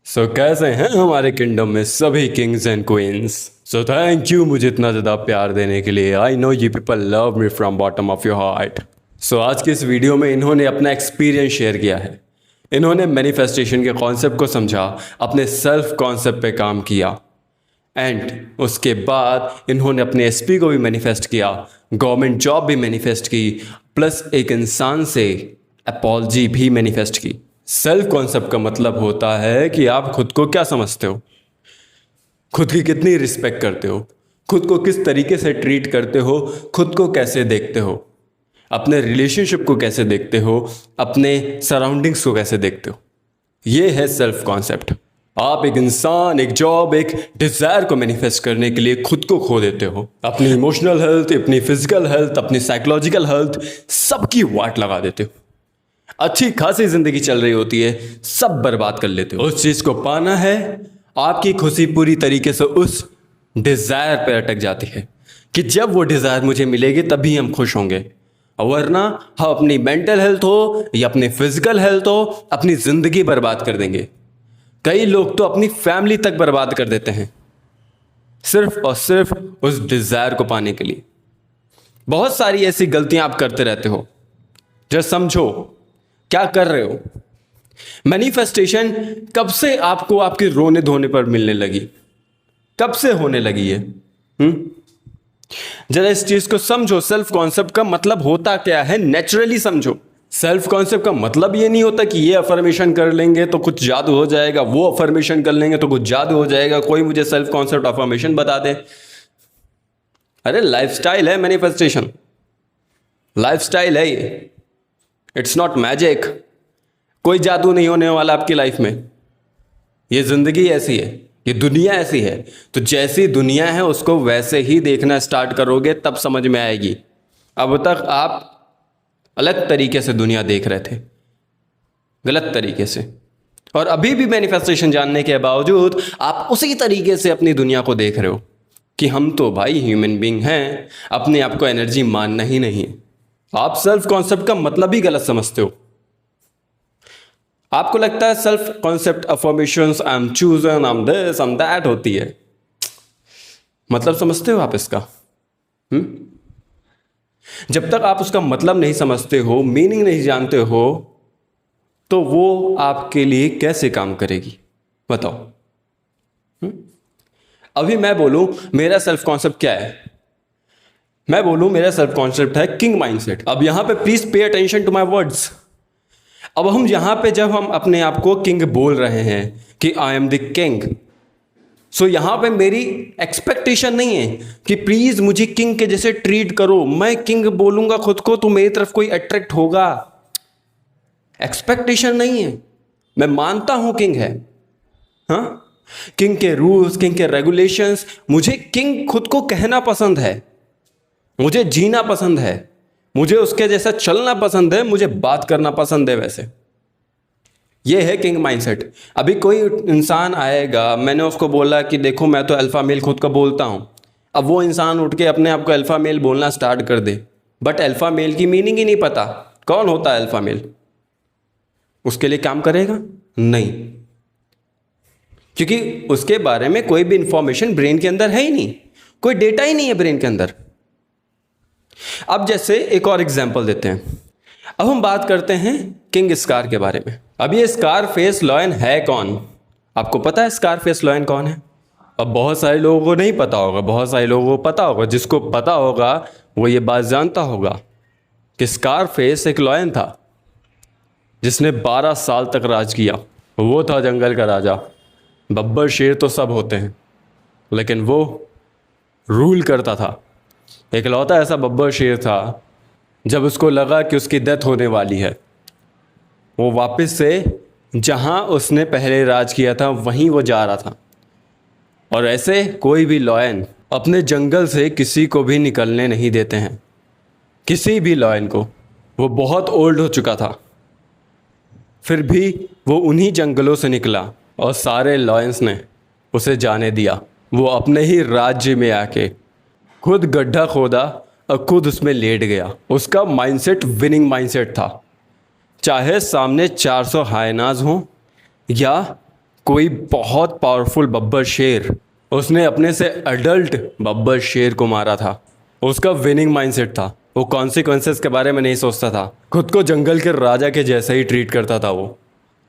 कैसे हैं हमारे किंगडम में सभी Kings and queen's. Thank you मुझे इतना ज़्यादा प्यार देने के लिए। I know you people love me from bottom of your heart. आज की इस वीडियो में इन्होंने अपना एक्सपीरियंस शेयर किया है। इन्होंने मैनिफेस्टेशन के कॉन्सेप्ट को समझा, अपने सेल्फ कॉन्सेप्ट पे काम किया एंड उसके बाद इन्होंने अपने एसपी को भी मैनिफेस्ट किया, गवर्नमेंट जॉब भी मैनिफेस्ट की, प्लस एक इंसान से अपॉलजी भी मैनिफेस्ट की। सेल्फ कॉन्सेप्ट का मतलब होता है कि आप खुद को क्या समझते हो, खुद की कितनी रिस्पेक्ट करते हो, खुद को किस तरीके से ट्रीट करते हो, खुद को कैसे देखते हो, अपने रिलेशनशिप को कैसे देखते हो, अपने सराउंडिंग्स को कैसे देखते हो। ये है सेल्फ कॉन्सेप्ट। आप एक इंसान, एक जॉब, एक डिजायर को मैनिफेस्ट करने के लिए खुद को खो देते हो। अपनी इमोशनल हेल्थ, अपनी फिजिकल हेल्थ, अपनी साइकोलॉजिकल हेल्थ, सबकी वाट लगा देते हो। अच्छी खासी जिंदगी चल रही होती है, सब बर्बाद कर लेते हो। उस चीज को पाना है, आपकी खुशी पूरी तरीके से उस डिजायर पे अटक जाती है कि जब वो डिजायर मुझे मिलेगी तभी हम खुश होंगे, वरना हम अपनी मेंटल हेल्थ हो या अपनी फिजिकल हेल्थ हो, अपनी जिंदगी बर्बाद कर देंगे। कई लोग तो अपनी फैमिली तक बर्बाद कर देते हैं सिर्फ और सिर्फ उस डिजायर को पाने के लिए। बहुत सारी ऐसी गलतियां आप करते रहते हो। जस्ट समझो क्या कर रहे हो। मैनिफेस्टेशन कब से आपको आपके रोने धोने पर मिलने लगी, कब से होने लगी है? जरा इस चीज को समझो। सेल्फ कॉन्सेप्ट का मतलब होता क्या है, नेचुरली समझो। सेल्फ कॉन्सेप्ट का मतलब ये नहीं होता कि ये अफर्मेशन कर लेंगे तो कुछ जादू हो जाएगा, वो अफर्मेशन कर लेंगे तो कुछ जादू हो जाएगा। कोई मुझे सेल्फ कॉन्सेप्ट अफर्मेशन बता दे। अरे लाइफस्टाइल है मैनिफेस्टेशन, लाइफस्टाइल है ये, इट्स नॉट मैजिक। कोई जादू नहीं होने वाला आपकी लाइफ में। ये जिंदगी ऐसी है, ये दुनिया ऐसी है, तो जैसी दुनिया है उसको वैसे ही देखना स्टार्ट करोगे तब समझ में आएगी। अब तक आप अलग तरीके से दुनिया देख रहे थे, गलत तरीके से, और अभी भी मैनिफेस्टेशन जानने के बावजूद आप उसी तरीके से अपनी दुनिया को देख रहे हो कि हम तो भाई ह्यूमन बीइंग हैं, अपने आप को एनर्जी मानना ही नहीं है। आप सेल्फ कॉन्सेप्ट का मतलब ही गलत समझते हो। आपको लगता है self concept affirmations, I am chosen, I am this, I am that होती है। मतलब समझते हो आप इसका? जब तक आप उसका मतलब नहीं समझते हो, मीनिंग नहीं जानते हो, तो वो आपके लिए कैसे काम करेगी बताओ। अभी मैं बोलूं मेरा सेल्फ कॉन्सेप्ट क्या है, मैं बोलूं मेरा सेल्फ कॉन्सेप्ट है किंग माइंडसेट। अब यहां पे please pay attention to my words. अब हम यहां पे जब हम अपने आप को किंग बोल रहे हैं कि आई एम द किंग, सो यहां पे मेरी एक्सपेक्टेशन नहीं है कि प्लीज मुझे किंग के जैसे ट्रीट करो। मैं किंग बोलूंगा खुद को तो मेरी तरफ कोई अट्रैक्ट होगा, एक्सपेक्टेशन नहीं है। मैं मानता हूं किंग है, हाँ, किंग के रूल्स, किंग के रेगुलेशंस, मुझे किंग खुद को कहना पसंद है, मुझे जीना पसंद है, मुझे उसके जैसा चलना पसंद है, मुझे बात करना पसंद है वैसे। ये है किंग माइंडसेट। अभी कोई इंसान आएगा, मैंने उसको बोला कि देखो मैं तो अल्फा मेल खुद का बोलता हूं, अब वो इंसान उठ के अपने आप को अल्फा मेल बोलना स्टार्ट कर दे, बट अल्फा मेल की मीनिंग ही नहीं पता, कौन होता है अल्फा मेल, उसके लिए काम करेगा नहीं, क्योंकि उसके बारे में कोई भी इंफॉर्मेशन ब्रेन के अंदर है ही नहीं, कोई डेटा ही नहीं है ब्रेन के अंदर। अब जैसे एक और एग्जांपल देते हैं। अब हम बात करते हैं किंग स्कार के बारे में। अब ये स्कारफेस लॉयन है कौन? आपको पता है स्कारफेस लॉयन कौन है? अब बहुत सारे लोगों को नहीं पता होगा, बहुत सारे लोगों को पता होगा। जिसको पता होगा वो ये बात जानता होगा कि स्कारफेस एक लॉयन था जिसने 12 साल तक राज किया। वो था जंगल का राजा। बब्बर शेर तो सब होते हैं, लेकिन वो रूल करता था। इकलौता ऐसा बब्बर शेर था, जब उसको लगा कि उसकी डेथ होने वाली है, वो वापस से जहां उसने पहले राज किया था वहीं वो जा रहा था। और ऐसे कोई भी लॉयन अपने जंगल से किसी को भी निकलने नहीं देते हैं, किसी भी लॉयन को। वो बहुत ओल्ड हो चुका था, फिर भी वो उन्हीं जंगलों से निकला और सारे लॉयंस ने उसे जाने दिया। वो अपने ही राज्य में आके खुद गड्ढा खोदा और खुद उसमें लेट गया। उसका माइंडसेट विनिंग माइंडसेट था। चाहे सामने 400 हायनाज हों या कोई बहुत पावरफुल बब्बर शेर, उसने अपने से अडल्ट बब्बर शेर को मारा था। उसका विनिंग माइंडसेट था, वो कॉन्सिक्वेंसेस के बारे में नहीं सोचता था, खुद को जंगल के राजा के जैसे ही ट्रीट करता था, वो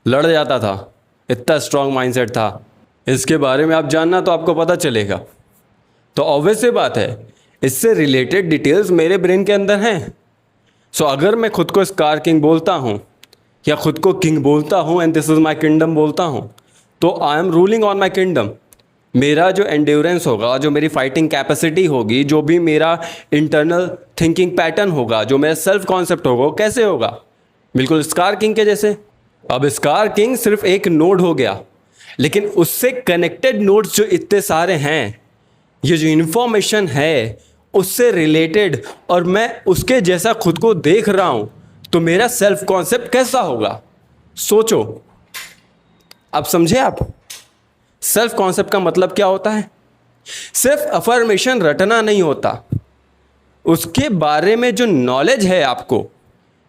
लड़ जाता था, इतना स्ट्रांग माइंडसेट था। इसके बारे में आप जानना तो आपको पता चलेगा। तो ऑब्वियस सी बात है, इससे रिलेटेड डिटेल्स मेरे ब्रेन के अंदर हैं। सो अगर मैं खुद को स्कार किंग बोलता हूँ या खुद को किंग बोलता हूँ and this is my kingdom बोलता हूँ, तो I am ruling on my kingdom. मेरा जो एंड्योरेंस होगा, जो मेरी फाइटिंग कैपेसिटी होगी, जो भी मेरा इंटरनल थिंकिंग पैटर्न होगा, जो मेरा सेल्फ कॉन्सेप्ट होगा, वो कैसे होगा? बिल्कुल स्कार किंग के जैसे। अब स्कार किंग सिर्फ एक नोड हो गया, लेकिन उससे कनेक्टेड नोड्स जो इतने सारे हैं, ये जो इन्फॉर्मेशन है उससे रिलेटेड, और मैं उसके जैसा खुद को देख रहा हूं, तो मेरा सेल्फ कॉन्सेप्ट कैसा होगा? सोचो, अब समझे आप सेल्फ कॉन्सेप्ट का मतलब क्या होता है? सिर्फ अफर्मेशन रटना नहीं होता, उसके बारे में जो नॉलेज है आपको,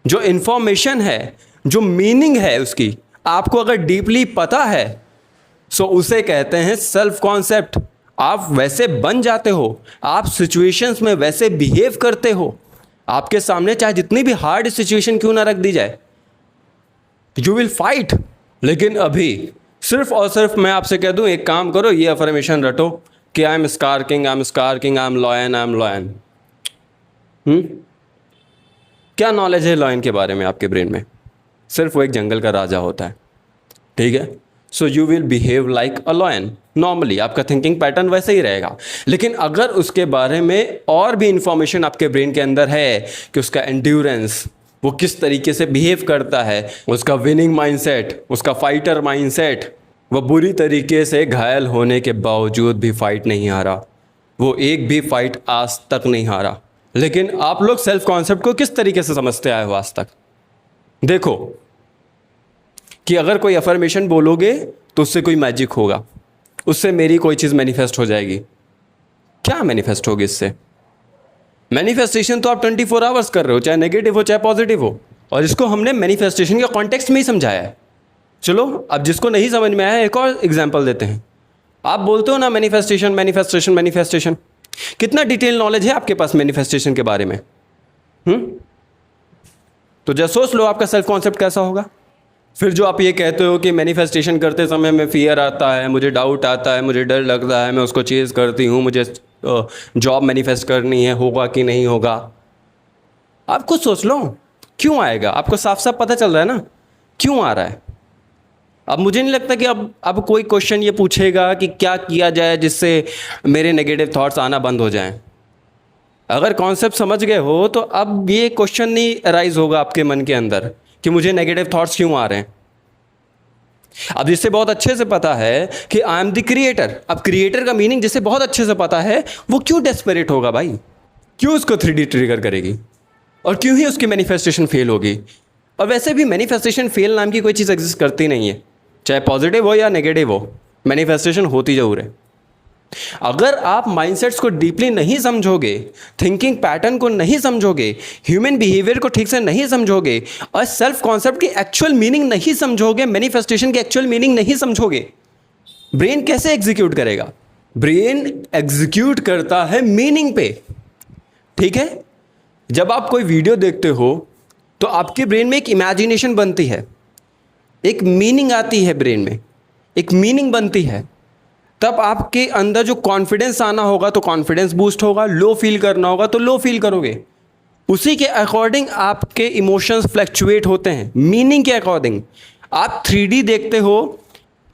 जो इंफॉर्मेशन है, जो मीनिंग है उसकी, आपको अगर डीपली पता है, सो उसे कहते हैं सेल्फ कॉन्सेप्ट। आप वैसे बन जाते हो, आप सिचुएशंस में वैसे बिहेव करते हो, आपके सामने चाहे जितनी भी हार्ड सिचुएशन क्यों ना रख दी जाए, यू विल फाइट। लेकिन अभी सिर्फ और सिर्फ मैं आपसे कह दूं, एक काम करो, ये अफर्मेशन रटो कि I am scar king, I am scar king, I am lion, I am lion. क्या नॉलेज है लॉयन के बारे में आपके ब्रेन में? सिर्फ वो एक जंगल का राजा होता है, ठीक है? So you will behave like a lion. Normally आपका थिंकिंग पैटर्न वैसे ही रहेगा। लेकिन अगर उसके बारे में और भी इंफॉर्मेशन आपके ब्रेन के अंदर है कि उसका एंड्योरेंस, वो किस तरीके से बिहेव करता है, उसका विनिंग माइंडसेट, उसका फाइटर माइंडसेट, वो बुरी तरीके से घायल होने के बावजूद भी फाइट नहीं हारा, वो एक भी फाइट आज तक नहीं हारा। लेकिन आप लोग सेल्फ कॉन्सेप्ट को किस तरीके से समझते आए हो आज तक? देखो कि अगर कोई अफर्मेशन बोलोगे तो उससे कोई मैजिक होगा, उससे मेरी कोई चीज़ मैनिफेस्ट हो जाएगी। क्या मैनिफेस्ट होगी इससे? मैनिफेस्टेशन तो आप 24 आवर्स कर रहे हो, चाहे नेगेटिव हो चाहे पॉजिटिव हो, और इसको हमने मैनिफेस्टेशन के कॉन्टेक्स्ट में ही समझाया है। चलो अब जिसको नहीं समझ में आया, एक और एग्जांपल देते हैं। आप बोलते हो ना मैनिफेस्टेशन मैनिफेस्टेशन मैनिफेस्टेशन, कितना डिटेल नॉलेज है आपके पास मैनिफेस्टेशन के बारे में? तो जब सोच लो आपका सेल्फ कॉन्सेप्ट कैसा होगा। फिर जो आप ये कहते हो कि मैनिफेस्टेशन करते समय में फियर आता है, मुझे डाउट आता है, मुझे डर लगता है, मैं उसको चेज़ करती हूँ, मुझे जॉब मैनिफेस्ट करनी है, होगा कि नहीं होगा। आप खुद सोच लो क्यों आएगा, आपको साफ साफ पता चल रहा है ना क्यों आ रहा है। अब मुझे नहीं लगता कि अब कोई क्वेश्चन ये पूछेगा कि क्या किया जाए जिससे मेरे नेगेटिव थॉट्स आना बंद हो जाएं। अगर कॉन्सेप्ट समझ गए हो तो अब ये क्वेश्चन नहीं अराइज होगा आपके मन के अंदर कि मुझे नेगेटिव थॉट्स क्यों आ रहे हैं। अब जिससे बहुत अच्छे से पता है कि आई एम द क्रिएटर, अब क्रिएटर का मीनिंग जिसे बहुत अच्छे से पता है, वो क्यों डेस्परेट होगा भाई? क्यों उसको 3D ट्रिगर करेगी? और क्यों ही उसकी मैनिफेस्टेशन फेल होगी? और वैसे भी मैनिफेस्टेशन फेल नाम की कोई चीज़ एग्जिस्ट करती नहीं है, चाहे पॉजिटिव हो या नेगेटिव हो, मैनिफेस्टेशन होती जरूर है। अगर आप माइंडसेट्स को डीपली नहीं समझोगे, थिंकिंग पैटर्न को नहीं समझोगे, ह्यूमन बिहेवियर को ठीक से नहीं समझोगे, और सेल्फ कॉन्सेप्ट की एक्चुअल मीनिंग नहीं समझोगे, मैनिफेस्टेशन की एक्चुअल मीनिंग नहीं समझोगे, ब्रेन कैसे एग्जीक्यूट करेगा? ब्रेन एग्जीक्यूट करता है मीनिंग पे, ठीक है? जब आप कोई वीडियो देखते हो तो आपके ब्रेन में एक इमेजिनेशन बनती है, एक मीनिंग आती है, ब्रेन में एक मीनिंग बनती है, तब आपके अंदर जो कॉन्फिडेंस आना होगा तो कॉन्फिडेंस बूस्ट होगा, लो फील करना होगा तो लो फील करोगे। उसी के अकॉर्डिंग आपके इमोशंस फ्लक्चुएट होते हैं, मीनिंग के अकॉर्डिंग। आप 3D देखते हो,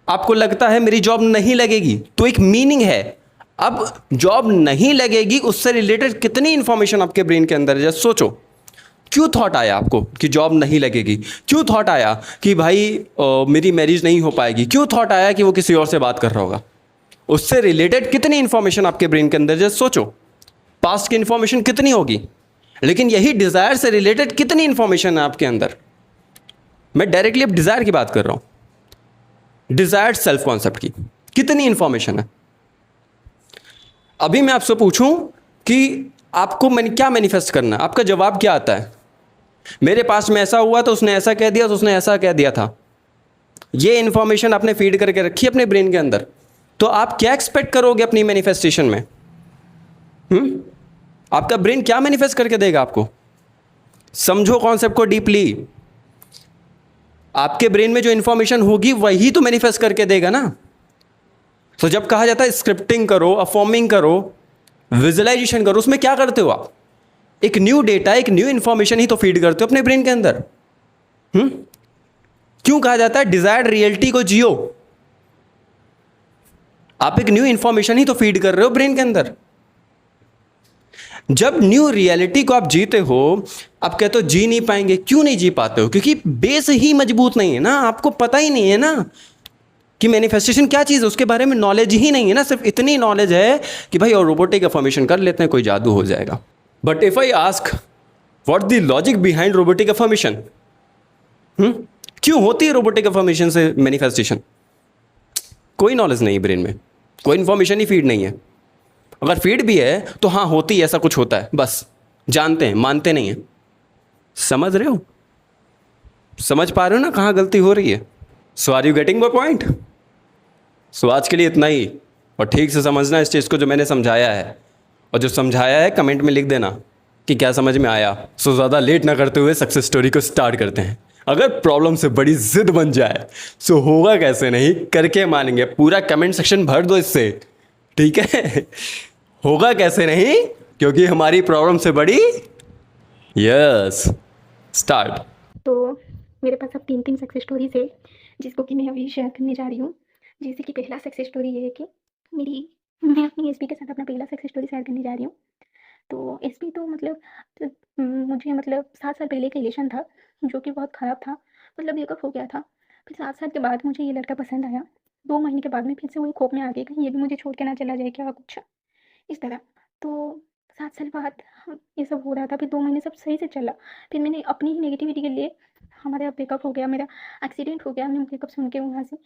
आपको लगता है मेरी जॉब नहीं लगेगी, तो एक मीनिंग है। अब जॉब नहीं लगेगी, उससे रिलेटेड कितनी इंफॉर्मेशन आपके ब्रेन के अंदर है, जस्ट सोचो। क्यों थॉट आया आपको कि जॉब नहीं लगेगी? क्यों थॉट आया कि भाई मेरी मैरिज नहीं हो पाएगी? क्यों थॉट आया कि वो किसी और से बात कर रहा होगा? उससे रिलेटेड कितनी इंफॉर्मेशन आपके ब्रेन के अंदर, जस्ट सोचो। पास्ट की इंफॉर्मेशन कितनी होगी, लेकिन यही डिज़ायर से रिलेटेड कितनी इंफॉर्मेशन है आपके अंदर। मैं डायरेक्टली अब डिज़ायर की बात कर रहा हूं, डिज़ायर्ड सेल्फ कॉन्सेप्ट की कितनी इंफॉर्मेशन है। अभी मैं आपसे पूछूं कि आपको क्या मैनिफेस्ट करना है, आपका जवाब क्या आता है? मेरे पास में ऐसा हुआ तो उसने ऐसा कह दिया, तो उसने ऐसा कह दिया था। ये इन्फॉर्मेशन आपने फीड करके रखी अपने ब्रेन के अंदर, तो आप क्या एक्सपेक्ट करोगे अपनी मैनिफेस्टेशन में? आपका ब्रेन क्या मैनिफेस्ट करके देगा आपको? समझो कॉन्सेप्ट को डीपली। आपके ब्रेन में जो इन्फॉर्मेशन होगी वही तो मैनिफेस्ट करके देगा ना। तो जब कहा जाता है स्क्रिप्टिंग करो, अफॉर्मिंग करो, विजुअलाइजेशन करो, उसमें क्या करते हो आप? एक न्यू डेटा, एक न्यू इन्फॉर्मेशन ही तो फीड करते हो अपने ब्रेन के अंदर। क्यों कहा जाता है डिजायर्ड रियलिटी को जियो? आप एक न्यू इन्फॉर्मेशन ही तो फीड कर रहे हो ब्रेन के अंदर। जब न्यू रियलिटी को आप जीते हो, आप कहते हो जी नहीं पाएंगे। क्यों नहीं जी पाते हो? क्योंकि बेस ही मजबूत नहीं है ना, आपको पता ही नहीं है ना कि मैनिफेस्टेशन क्या चीज़ है, उसके बारे में नॉलेज ही नहीं है ना। सिर्फ इतनी नॉलेज है कि भाई और रोबोटिक अफर्मेशन कर लेते हैं, कोई जादू हो जाएगा। But if I ask what the logic behind robotic affirmation, क्यों होती है रोबोटिक अफर्मेशन से मैनिफेस्टेशन? कोई नॉलेज नहीं है ब्रेन में, कोई इन्फॉर्मेशन ही फीड नहीं है। अगर फीड भी है तो हाँ होती है, ऐसा कुछ होता है, बस जानते हैं, मानते नहीं हैं। समझ रहे हो? समझ पा रहे हो ना कहाँ गलती हो रही है? So are you getting my point? So आज के लिए इतना ही, और ठीक से समझना इस चीज़ को जो मैंने समझाया है, और जो समझाया है कमेंट में लिख देना कि क्या समझ में आया। सो ज़्यादा लेट ना करते हुए सक्सेस स्टोरी को स्टार्ट करते हैं। अगर प्रॉब्लम से बड़ी जिद बन जाए सो होगा कैसे नहीं, करके मानेंगे। पूरा कमेंट सेक्शन भर दो इससे, ठीक है? होगा कैसे नहीं, क्योंकि हमारी प्रॉब्लम से बड़ी। Yes, start. तो मेरे पास अब 3 सक्सेस स्टोरीज है जिसको कि मैं अभी शेयर करने जा रही हूँ। जैसे कि पहला सक्सेस स्टोरी ये है कि मैं अपनी एसपी के साथ अपना पहला सक्सेस स्टोरी शेयर करने जा रही हूँ। तो एसपी तो मतलब मुझे मतलब 7 साल पहले का रिलेशन था जो कि बहुत ख़राब था, मतलब ब्रेकअप हो गया था। फिर 7 साल के बाद मुझे ये लड़का पसंद आया। 2 महीने के बाद में फिर से वही खौफ में आ गई कहीं ये भी मुझे छोड़ के ना चला जाए क्या, कुछ इस तरह। तो 7 साल बाद ये सब हो रहा था, फिर 2 महीने सब सही से चला। फिर मैंने अपनी ही नेगेटिविटी के लिए, हमारा ब्रेकअप हो गया, मेरा एक्सीडेंट हो गया। मैं ब्रेकअप सुन के वहाँ से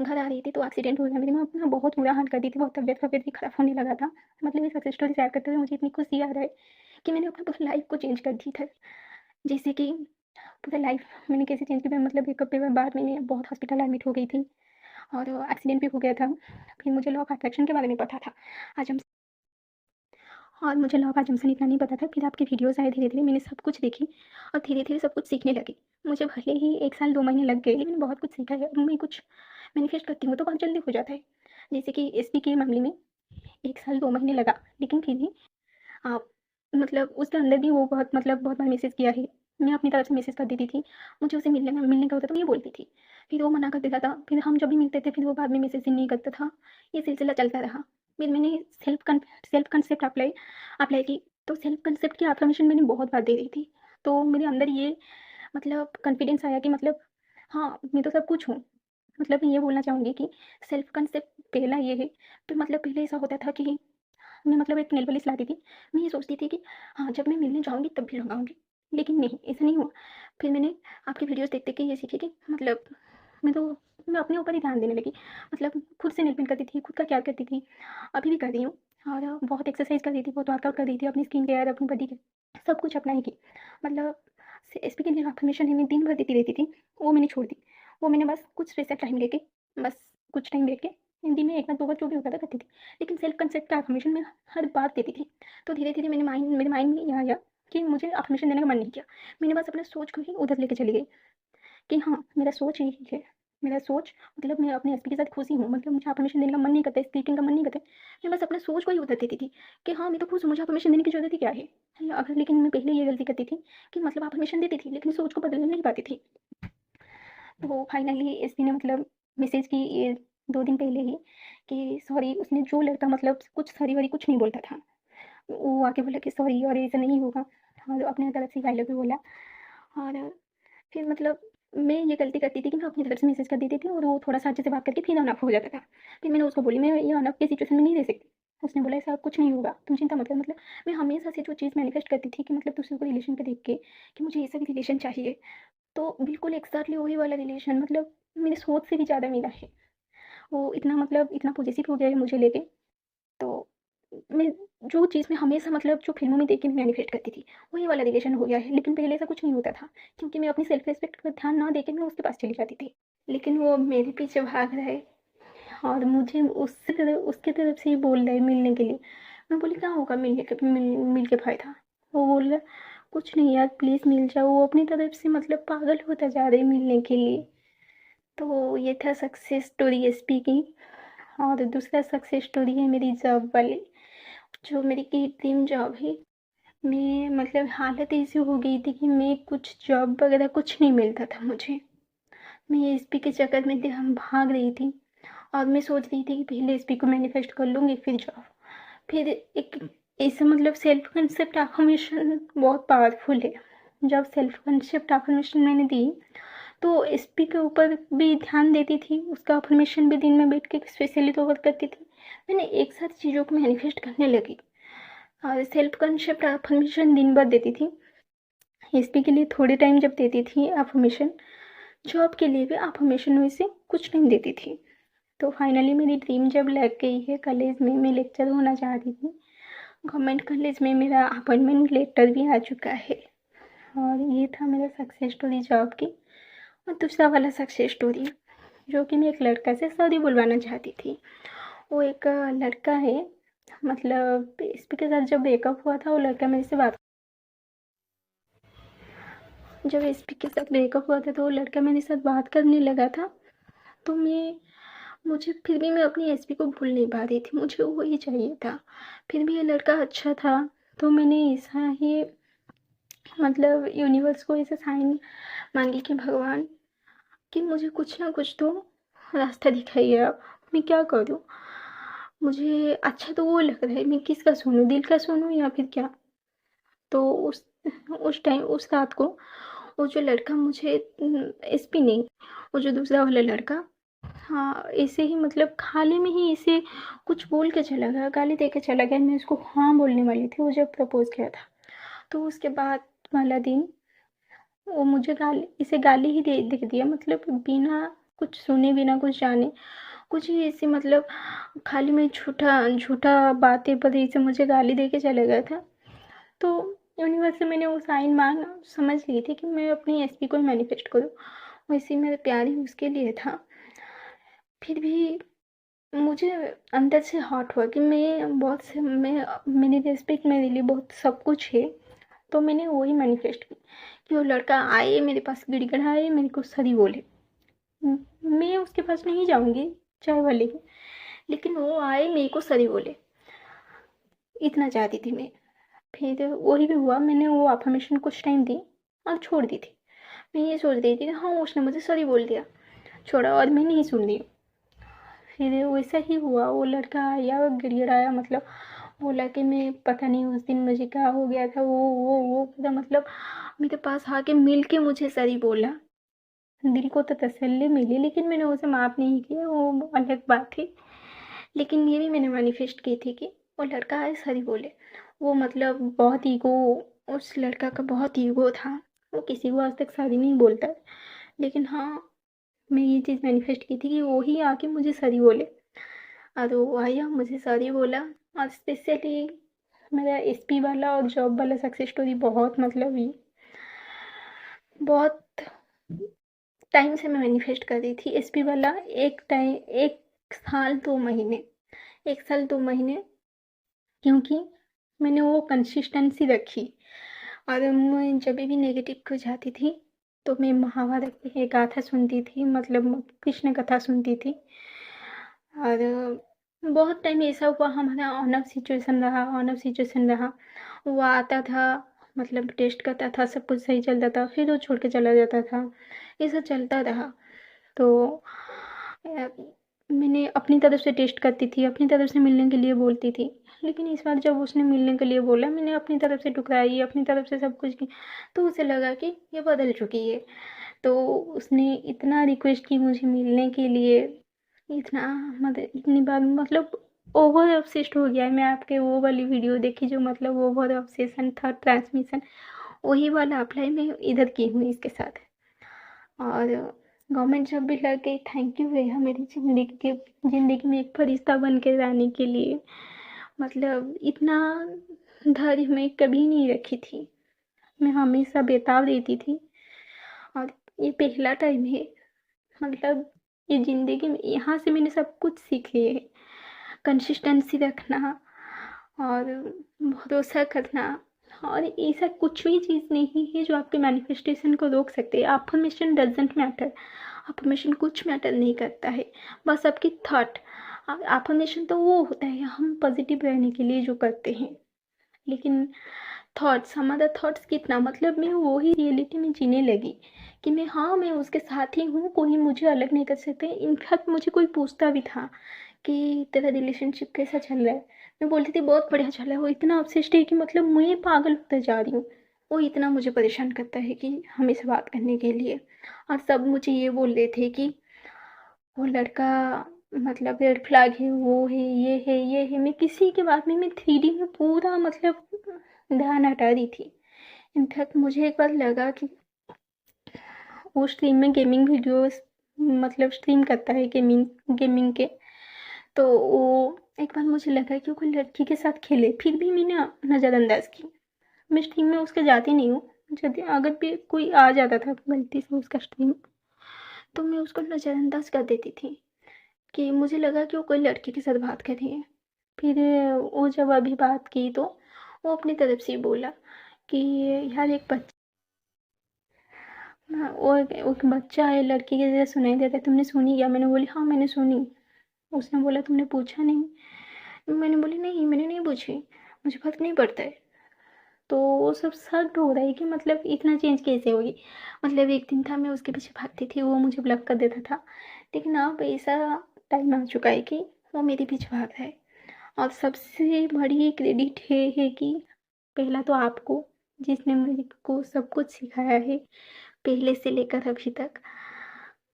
घर आ रही थी तो एक्सीडेंट हो गया मेरी। मैं अपना बहुत बुरा हाल कर दी थी, बहुत तबीयत भी खराब होने लगा था। मतलब ये सक्सेस स्टोरी शेयर करते हुए मुझे इतनी खुशी आ रहा है कि मैंने अपना पूरी लाइफ को चेंज कर दी था। जैसे कि पूरा लाइफ मैंने कैसे चेंज की, मतलब ब्रेकअप के बाद मैंने बहुत हॉस्पिटल एडमिट हो गई थी और एक्सीडेंट भी हो गया था। फिर मुझे लॉ ऑफ अट्रैक्शन के बारे में पता था। आज हम और मुझे लॉ ऑफ अजम्पशन इतना नहीं पता था। फिर आपकी वीडियोज़ आए, धीरे-धीरे मैंने सब कुछ देखी और धीरे-धीरे सब कुछ सीखने लगी। मुझे भले ही 1 साल 2 महीने लग गए, लेकिन बहुत कुछ सीखा है। अब मैं कुछ मैनिफेस्ट करती हूँ तो बहुत जल्दी हो जाता है। जैसे कि एसपी के मामले में 1 साल 2 महीने लगा, लेकिन फिर भी आप मतलब उसके अंदर भी वो बहुत बार मैसेज किया है। मैं अपनी तरफ से मैसेज कर देती थी। मुझे उससे मिलने का होता तो मैं ये बोलती थी। फिर वो मना कर देता था। फिर हम जब भी मिलते थे फिर वो बाद में मैसेज नहीं करता था। ये सिलसिला चलता रहा। फिर मैंने सेल्फ कंसेप्ट अप्लाई की। तो सेल्फ कंसेप्ट की अफ़र्मेशन मैंने बहुत बार दे रही थी। तो मेरे अंदर ये मतलब कॉन्फिडेंस आया कि मतलब हाँ, मैं तो सब कुछ हूँ। मतलब मैं ये बोलना चाहूँगी कि सेल्फ कंसेप्ट पहला ये है। तो मतलब पहले ऐसा होता था कि मैं मतलब एक नेल पॉलिश लाती थी। मैं ये सोचती थी कि हाँ, जब मैं मिलने जाऊँगी तब भी लगाऊँगी, लेकिन नहीं, ऐसा नहीं हुआ। फिर मैंने आपकी वीडियोज़ देख-देख के ये सीखी कि मतलब मैं तो मैं अपने ऊपर ही ध्यान देने लगी। मतलब खुद से नेल पेंट करती थी, खुद का केयर करती थी, अभी भी कर रही हूँ। और बहुत एक्सरसाइज़ कर रही थी, बहुत वर्कआउट कर रही थी, अपनी स्किन केयर, अपनी बॉडी केयर, सब कुछ अपना ही की। मतलब एसपी की जो अफ़र्मेशन है मैं दिन भर देती रहती थी, वो मैंने छोड़ दी। वो मैंने बस कुछ स्पेशल टाइम लेके, बस कुछ टाइम लेके दिन में 1 बार 2 बार जो भी होता था करती थी। लेकिन सेल्फ कंसेप्ट का अफ़र्मेशन मैं हर बार देती थी। तो धीरे-धीरे मेरे माइंड में ये आया कि मुझे अफ़र्मेशन देने का मन नहीं किया। मैंने बस अपने सोच को ही उधर लेके चली गई कि हाँ, मेरा सोच यही है। मेरा सोच मतलब मैं अपने एसपी के साथ खुश ही हूँ। मतलब मुझे अफ़र्मेशन देने का मन नहीं करता, स्पीकिंग का मन नहीं करता। मैं बस अपने सोच को ही उधर देती थी कि हाँ, मैं तो खुश हूँ, मुझे अफ़र्मेशन देने की ज़रूरत ही क्या है? अगर लेकिन मैं पहले ये गलती करती थी कि मतलब अफ़र्मेशन देती थी, लेकिन सोच को बदल नहीं पाती थी। तो फाइनली एसपी ने मतलब मैसेज की ये 2 दिन पहले ही कि सॉरी, उसने जो लड़का मतलब कुछ सॉरी-वॉरी कुछ नहीं बोलता था। वो आके बोला कि सॉरी और ऐसा नहीं होगा, और अपने तरफ से आई लव यू बोला। और फिर मतलब मैं ये गलती करती थी कि मैं अपनी तरफ से मैसेज कर देती थी और वो थोड़ा-सा अच्छे से बात करके फिर ऑन ऑफ हो जाता था। फिर मैंने उसको बोली, मैं ये ऑन ऑफ की सिचुएशन में नहीं रह सकती। उसने बोला ऐसा कुछ नहीं होगा, तुम चिंता मत कर। मतलब मैं हमेशा से जो चीज़ मैनिफेस्ट करती थी कि मतलब दूसरों को रिलेशन पे देख के कि मुझे ऐसा भी रिलेशन चाहिए, तो बिल्कुल एक्ज़ैक्टली वही वाला रिलेशन मतलब मेरी सोच से भी ज़्यादा मिला है। वो इतना मतलब इतना पॉज़ेसिव हो गया है मुझे लेके। तो मैं जो चीज़ मैं हमेशा मतलब जो फ़िल्मों में देख के मैनिफेस्ट करती थी, वही वाला रिलेशन हो गया है। लेकिन पहले ऐसा कुछ नहीं होता था, क्योंकि मैं अपनी सेल्फ रिस्पेक्ट पर ध्यान ना देके मैं उसके पास चली जाती थी। लेकिन वो अब मेरे पीछे भाग रहा है और मुझे उसके तरफ से ही बोल रहा है मिलने के लिए। मैं बोली क्या होगा मिल के फ़ायदा? वो बोल रहा है कुछ नहीं यार प्लीज़ मिल जाओ। वो अपनी तरफ से मतलब पागल होता जा रहा है मिलने के लिए। तो ये था सक्सेस स्टोरी एसपी की। और दूसरा सक्सेस स्टोरी है मेरी जॉब वाली, जो मेरी की ड्रीम जॉब है। मैं मतलब हालत ऐसी हो गई थी कि मैं कुछ जॉब वगैरह कुछ नहीं मिलता था मुझे। मैं एसपी के चक्कर में हम भाग रही थी और मैं सोच रही थी कि पहले एसपी को मैनिफेस्ट कर लूँगी फिर जॉब। फिर एक ऐसा मतलब सेल्फ कंसेप्ट अफर्मेशन बहुत पावरफुल है। जब सेल्फ कंसेप्ट अफर्मेशन मैंने दी तो एसपी के ऊपर भी ध्यान देती थी, उसका अफर्मेशन भी दिन में बैठ के स्पेशली तो वर्क करती थी। मैंने एक साथ चीज़ों को मैनिफेस्ट करने लगी और सेल्फ कंसेप्ट अफर्मेशन दिन भर देती थी। एसपी के लिए थोड़े टाइम जब देती थी अफर्मेशन, जॉब के लिए भी अफर्मेशन वैसे कुछ टाइम देती थी। तो फाइनली मेरी ड्रीम जब लग गई है कॉलेज में, मैं लेक्चर होना चाहती थी। गवर्नमेंट कॉलेज में मेरा अपॉइंटमेंट लेटर भी आ चुका है। और ये था मेरा सक्सेस स्टोरी जॉब की। और दूसरा वाला सक्सेस स्टोरी जो कि मैं एक लड़का से शादी बुलवाना चाहती थी। वो एक लड़का है, मतलब इस के साथ जब ब्रेकअप हुआ था वो लड़का मेरे से बात जब एसपी के साथ ब्रेकअप हुआ था तो वो लड़का मेरे साथ बात करने लगा था। तो मुझे फिर भी मैं अपनी एसपी को भूल नहीं पा रही थी, मुझे वो ही चाहिए था। फिर भी ये लड़का अच्छा था, तो मैंने ऐसा ही मतलब यूनिवर्स को ऐसे साइन मांगी कि भगवान कि मुझे कुछ ना कुछ तो रास्ता दिखाइए, अब मैं क्या करूँ? मुझे अच्छा तो वो लग रहा है, मैं किसका सुनूँ, दिल का सुनूँ या फिर क्या? तो उस टाइम उस रात को वो जो लड़का मुझे एसपी नहीं, वो जो दूसरा वाला लड़का, हाँ, ऐसे ही मतलब हाल ही में ही ऐसे कुछ बोल के चला गया, गाली दे के चला गया। मैं उसको हाँ बोलने वाली थी, वो जब प्रपोज़ किया था। तो उसके बाद वाला दिन वो मुझे गाली ही दे दिया, मतलब बिना कुछ सुने, बिना कुछ जाने, कुछ ही ऐसे मतलब खाली में झूठा बातें पर ऐसे मुझे गाली दे के चला गया था। तो यूनिवर्स से मैंने वो साइन मांगा, समझ ली थी कि मैं अपनी एसपी को मैनिफेस्ट करूँ। वैसे मेरा प्यार ही उसके लिए था। फिर भी मुझे अंदर से हॉट हुआ कि मैं मेरी रिस्पेक्ट मेरे लिए बहुत सब कुछ है। तो मैंने वही मैनिफेस्ट की कि वो लड़का आए मेरे पास, गिड़गिड़ाए, मेरे को सॉरी बोले। मैं उसके पास नहीं जाऊँगी चाय वाले के, लेकिन वो आए मेरे को सॉरी बोले, इतना चाहती थी मैं। फिर वही भी हुआ, मैंने वो अफ़र्मेशन कुछ टाइम दी और छोड़ दी थी। मैं ये सोच रही थी कि हाँ, उसने मुझे सॉरी बोल दिया, छोड़ा और मैं नहीं सुन रही हूँ। फिर वैसा ही हुआ, वो लड़का आया और गिड़गिड़ाया, मतलब बोला कि मैं पता नहीं उस दिन मुझे क्या हो गया था, वो पूरा मतलब मेरे पास आके मिल के मुझे सॉरी बोला। दिल को तो तसल्ली मिली, लेकिन मैंने उसे माफ़ नहीं किया, वो अलग बात थी। लेकिन ये भी मैंने मैनिफेस्ट की थी कि वो लड़का आए सॉरी बोले। वो मतलब बहुत ईगो, उस लड़का का बहुत ईगो था, वो किसी को आज तक सॉरी नहीं बोलता है। लेकिन हाँ, मैं ये चीज़ मैनिफेस्ट की थी कि वो ही आके मुझे सॉरी बोले। और वो आया, मुझे सॉरी बोला। और स्पेशली मेरा एसपी वाला और जॉब वाला सक्सेस स्टोरी बहुत मतलब ये बहुत टाइम से मैं मैनिफेस्ट कर रही थी। एसपी वाला 1 साल 2 महीने, 1 साल 2 महीने, क्योंकि मैंने वो कंसिस्टेंसी रखी। और मैं जब भी नेगेटिव हो जाती थी तो मैं महाभारत की एक गाथा सुनती थी, मतलब कृष्ण कथा सुनती थी। और बहुत टाइम ऐसा हुआ, हमारा ऑन ऑफ सिचुएशन रहा। वो आता था, मतलब टेस्ट करता था, सब कुछ सही चलता था, फिर वो छोड़ के चला जाता था, ऐसा चलता रहा। तो अ, मैंने अपनी तरफ से टेस्ट करती थी, अपनी तरफ से मिलने के लिए बोलती थी। लेकिन इस बार जब उसने मिलने के लिए बोला, मैंने अपनी तरफ से ठुकराई, अपनी तरफ से सब कुछ की, तो उसे लगा कि ये बदल चुकी है। तो उसने इतना रिक्वेस्ट की मुझे मिलने के लिए, इतना मतलब इतनी बार, मतलब ओवर ऑब्सेस्ड हो गया है। मैं आपके वो वाली वीडियो देखी जो मतलब ओवर ऑब्सेशन था, ट्रांसमिशन, वही वाला अप्लाई मैं इधर की हूँ इसके साथ। और गवर्नमेंट जॉब भी लग गई, थैंक यू भैया मेरी ज़िंदगी में एक फरिश्ता बन के आने के लिए। मतलब इतना धैर्य मैं कभी नहीं रखी थी, मैं हमेशा बेताब रहती थी। और ये पहला टाइम है मतलब ये ज़िंदगी में यहाँ से मैंने सब कुछ सीख लिया है। कंसिस्टेंसी रखना और भरोसा करना, और ऐसा कुछ भी चीज़ नहीं है जो आपके मैनिफेस्टेशन को रोक सकते हैं। अफ़र्मेशन डज़न्ट मैटर, अफ़र्मेशन कुछ मैटर नहीं करता है, बस आपकी थॉट। अफ़र्मेशन तो वो होता है हम पॉजिटिव रहने के लिए जो करते हैं, लेकिन थॉट्स, हमारा थॉट्स कितना, मतलब मैं वो ही रियलिटी में जीने लगी कि मैं, हाँ, मैं उसके साथ ही हूँ, कोई मुझे अलग नहीं कर सकते। इनफैक्ट मुझे कोई पूछता भी था कि तेरा रिलेशनशिप कैसा चल रहा है, मैं बोलती थी बहुत बढ़िया चल रहा है। वो इतना ऑब्सेस्ड है कि मतलब मैं पागल होते जा रही हूँ। वो इतना मुझे परेशान करता है कि हमेशा बात करने के लिए, और सब मुझे ये बोल रहे थे कि वो लड़का मतलब रेड फ्लैग है, वो है, ये है, ये है। मैं किसी के बात में, मैं 3D में पूरा मतलब ध्यान हटा रही थी। इनफैक्ट मुझे एक बार लगा कि वो स्ट्रीम में गेमिंग वीडियोस मतलब स्ट्रीम करता है गेमिंग गेमिंग के, तो वो एक बार मुझे लगा कि वो कोई लड़की के साथ खेले, फिर भी मैंने नज़रअंदाज की। मैं स्ट्रीम में उसके जाती नहीं हूँ, यदि अगर भी कोई आ जाता था गलती से उसका स्ट्रीम, तो मैं उसको नज़रअंदाज कर देती थी कि मुझे लगा कि वो कोई लड़की के साथ बात कर रही है। फिर वो जब अभी बात की तो वो अपनी तरफ से बोला कि यार एक वो एक बच्चा है, लड़की के जैसे सुनाई देता है, तुमने सुनी क्या? मैंने बोली हाँ मैंने सुनी। उसने बोला तुमने पूछा नहीं? मैंने बोली नहीं, मैंने नहीं पूछी, मुझे फ़र्क नहीं पड़ता है। तो वो सब शक हो रहा है कि मतलब इतना चेंज कैसे होगी। मतलब एक दिन था मैं उसके पीछे भागती थी, वो मुझे ब्लॉक कर देता था, लेकिन अब ऐसा टाइम आ चुका है कि वो मेरे पीछे भाग रहा है। और सबसे बड़ी क्रेडिट है कि पहला तो आपको, जिसने मेरे को सब कुछ सिखाया है पहले से लेकर अभी तक।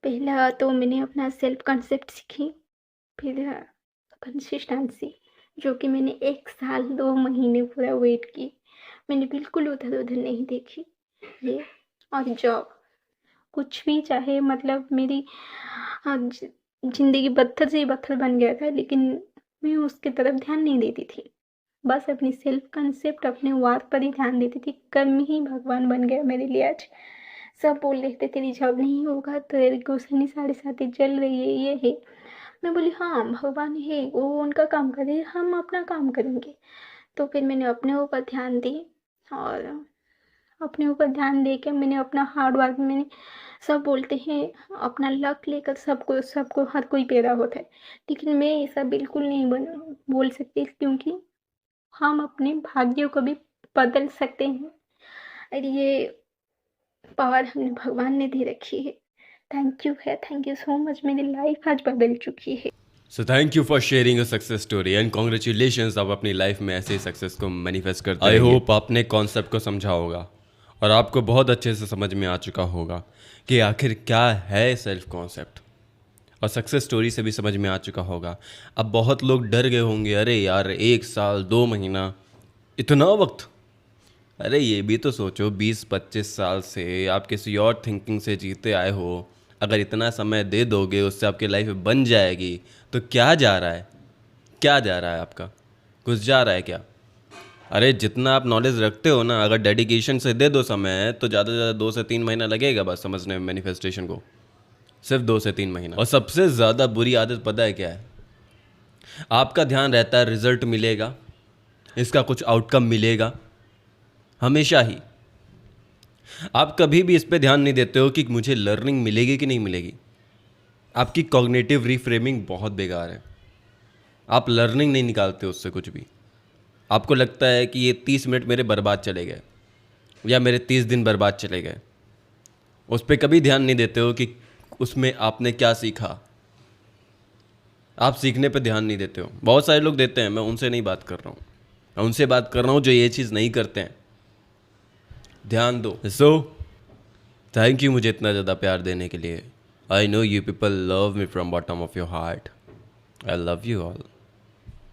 पहला तो मैंने अपना सेल्फ कॉन्सेप्ट सीखी, फिर कंसिस्टेंसी, जो कि मैंने 1 साल 2 महीने पूरा वेट की। मैंने बिल्कुल उधर-उधर नहीं देखी ये। और जॉब, कुछ भी चाहे मतलब मेरी ज़िंदगी पत्थर से ही पत्थर बन गया था, लेकिन मैं उसकी तरफ ध्यान नहीं देती थी। बस अपनी सेल्फ कॉन्सेप्ट, अपने वर्क पर ही ध्यान देती थी। कर्म ही भगवान बन गया मेरे लिए आज। सब बोल रहे थे तेरी जॉब नहीं होगा, तेरी गोसनी 7:30 चल रही है, ये है। मैं बोली हाँ भगवान है, वो उनका काम करे, हम अपना काम करेंगे। तो फिर मैंने अपने ऊपर ध्यान दी, और अपने ऊपर ध्यान दे के मैंने अपना हार्ड वर्क, मैंने, सब बोलते हैं अपना लक लेकर सबको सबको हर कोई पैदा होता है, लेकिन मैं ऐसा बिल्कुल नहीं बोल सकती, क्योंकि हम अपने भाग्यों को भी बदल सकते हैं, और ये पावर हमें भगवान ने दे रखी है। थैंक यू है, थैंक यू सो मच, मेरी लाइफ आज बदल चुकी है। So thank you for sharing a success story and congratulations, आप अपनी लाइफ में ऐसे ही सक्सेस को मैनिफेस्ट करते आई होप आपने कॉन्सेप्ट को समझा होगा और आपको बहुत अच्छे से समझ में आ चुका होगा कि आखिर क्या है सेल्फ कॉन्सेप्ट, और सक्सेस स्टोरी से भी समझ में आ चुका होगा। अब बहुत लोग डर गए होंगे, अरे यार 1 साल 2 महीना इतना वक्त, अरे ये भी तो सोचो 20-25 साल से आप किसी और थिंकिंग से जीते आए हो, अगर इतना समय दे दोगे उससे आपकी लाइफ बन जाएगी, तो क्या जा रहा है, क्या जा रहा है आपका, कुछ जा रहा है क्या? अरे जितना आप नॉलेज रखते हो ना, अगर डेडिकेशन से दे दो समय, तो ज़्यादा से ज़्यादा 2 से 3 महीना लगेगा बस समझने में मैनिफेस्टेशन को, सिर्फ 2 से 3 महीना। और सबसे ज़्यादा बुरी आदत पता है क्या है? आपका ध्यान रहता है रिजल्ट मिलेगा, इसका कुछ आउटकम मिलेगा, हमेशा ही। आप कभी भी इस पे ध्यान नहीं देते हो कि मुझे लर्निंग मिलेगी कि नहीं मिलेगी। आपकी कॉग्निटिव रिफ्रेमिंग बहुत बेकार है, आप लर्निंग नहीं निकालते उससे कुछ भी। आपको लगता है कि ये 30 मिनट मेरे बर्बाद चले गए या मेरे 30 दिन बर्बाद चले गए, उस पर कभी ध्यान नहीं देते हो कि उसमें आपने क्या सीखा। आप सीखने पे ध्यान नहीं देते हो। बहुत सारे लोग देते हैं, मैं उनसे नहीं बात कर रहा हूँ, मैं उनसे बात कर रहा हूँ जो ये चीज़ नहीं करते हैं। ध्यान दो। सो थैंक यू मुझे इतना ज़्यादा प्यार देने के लिए। I know you people love me from bottom of your heart. I love you all.